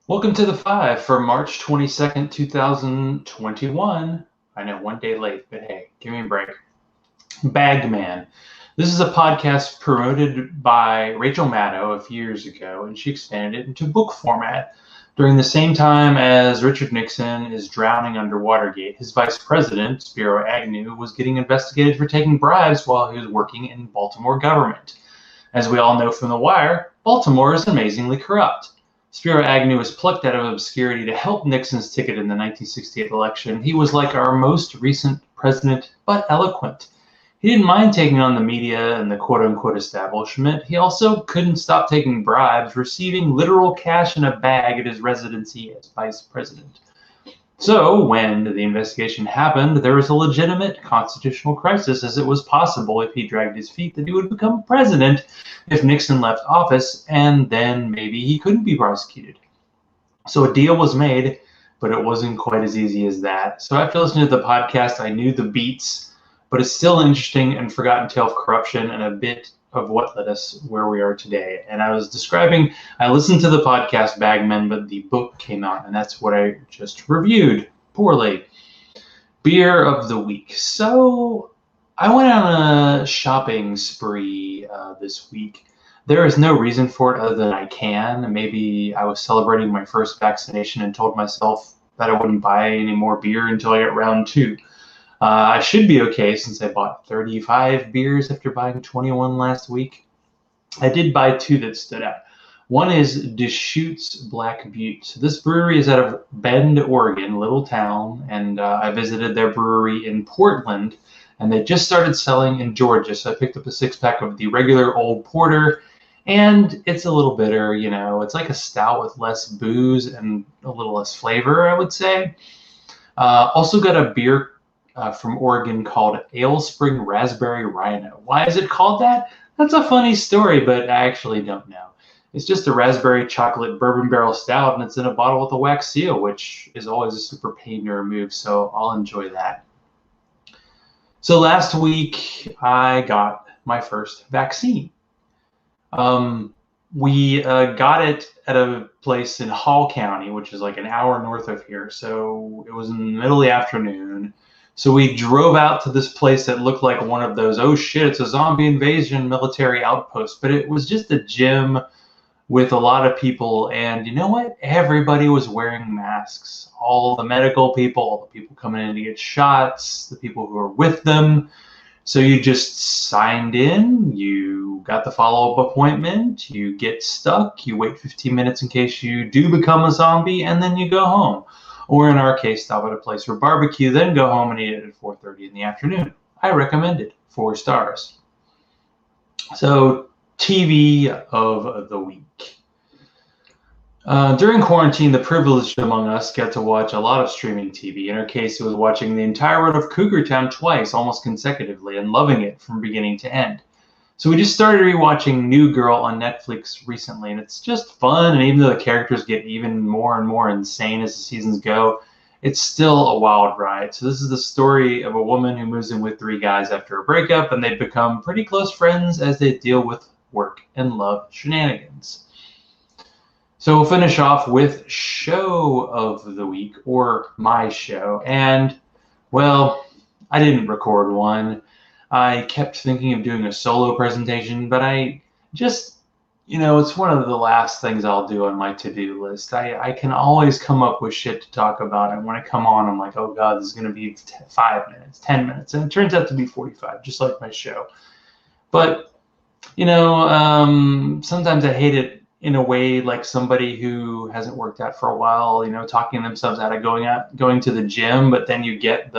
Welcome to the Five for March 22nd, 2021. I know, one day late, but hey, give me a break. Bagman. This is a podcast promoted by Rachel Maddow a few years ago, and she expanded it into book format. During the same time as Richard Nixon is drowning under Watergate, his vice president, Spiro Agnew, was getting investigated for taking bribes while he was working in Baltimore government. As we all know from The Wire, Baltimore is amazingly corrupt. Spiro Agnew was plucked out of obscurity to help Nixon's ticket in the 1968 election. He was like our most recent president, but eloquent. He didn't mind taking on the media and the quote-unquote establishment. He also couldn't stop taking bribes, receiving literal cash in a bag at his residency as vice president. So, when the investigation happened, there was a legitimate constitutional crisis, as it was possible, if he dragged his feet, that he would become president if Nixon left office, and then maybe he couldn't be prosecuted. So a deal was made, but it wasn't quite as easy as that. So after listening to the podcast, I knew the beats, but it's still an interesting and forgotten tale of corruption and a bit of what led us where we are today. And I listened to the podcast Bagman, but the book came out, and that's what I just reviewed poorly. Beer of the week. So I went on a shopping spree this week. There is no reason for it other than I can. Maybe I was celebrating my first vaccination and told myself that I wouldn't buy any more beer until I got round two. I should be okay since I bought 35 beers after buying 21 last week. I did buy two that stood out. One is Deschutes Black Butte. So this brewery is out of Bend, Oregon, little town, and I visited their brewery in Portland, and they just started selling in Georgia. So I picked up a six-pack of the regular old porter, and it's a little bitter, you know. It's like a stout with less booze and a little less flavor, I would say. Also got a beer from Oregon called Ale Spring Raspberry Rhino. Why is it called that? That's a funny story, but I actually don't know. It's just a raspberry chocolate bourbon barrel stout, and it's in a bottle with a wax seal, which is always a super pain to remove, so I'll enjoy that. So last week, I got my first vaccine. We got it at a place in Hall County, which is like an hour north of here, so it was in the middle of the afternoon. So we drove out to this place that looked like one of those, oh shit, it's a zombie invasion military outpost. But it was just a gym with a lot of people. And you know what? Everybody was wearing masks. All the medical people, all the people coming in to get shots, the people who were with them. So you just signed in, you got the follow-up appointment, you get stuck, you wait 15 minutes in case you do become a zombie, and then you go home. Or in our case, stop at a place for barbecue, then go home and eat it at 4:30 in the afternoon. I recommend it. 4 stars. So, TV of the week. During quarantine, the privileged among us get to watch a lot of streaming TV. In our case, it was watching the entire run of Cougar Town twice, almost consecutively, and loving it from beginning to end. So we just started rewatching New Girl on Netflix recently, and it's just fun. And even though the characters get even more and more insane as the seasons go, it's still a wild ride. So this is the story of a woman who moves in with 3 guys after a breakup, and they become pretty close friends as they deal with work and love shenanigans. So we'll finish off with show of the week, or my show. And, well, I didn't record one. I kept thinking of doing a solo presentation, but I just, it's one of the last things I'll do on my to-do list. I can always come up with shit to talk about, and when I come on, I'm like, oh God, this is going to be 5 minutes, 10 minutes, and it turns out to be 45, just like my show. But, sometimes I hate it in a way like somebody who hasn't worked out for a while, talking themselves out of going to the gym, but then you get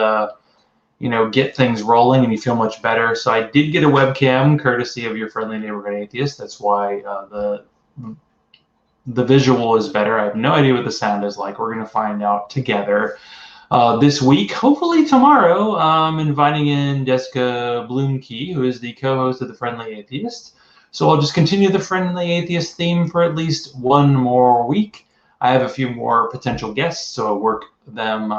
get things rolling and you feel much better. So I did get a webcam courtesy of your friendly neighborhood atheist. That's why the visual is better. I have no idea what the sound is like. We're going to find out together this week. Hopefully tomorrow, I'm inviting in Jessica Bloomkey, who is the co-host of The Friendly Atheist. So I'll just continue the Friendly Atheist theme for at least one more week. I have a few more potential guests, so I'll work them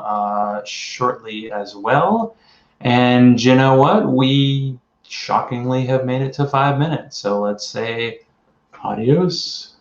shortly as well. And you know what? We shockingly have made it to 5 minutes. So let's say adios.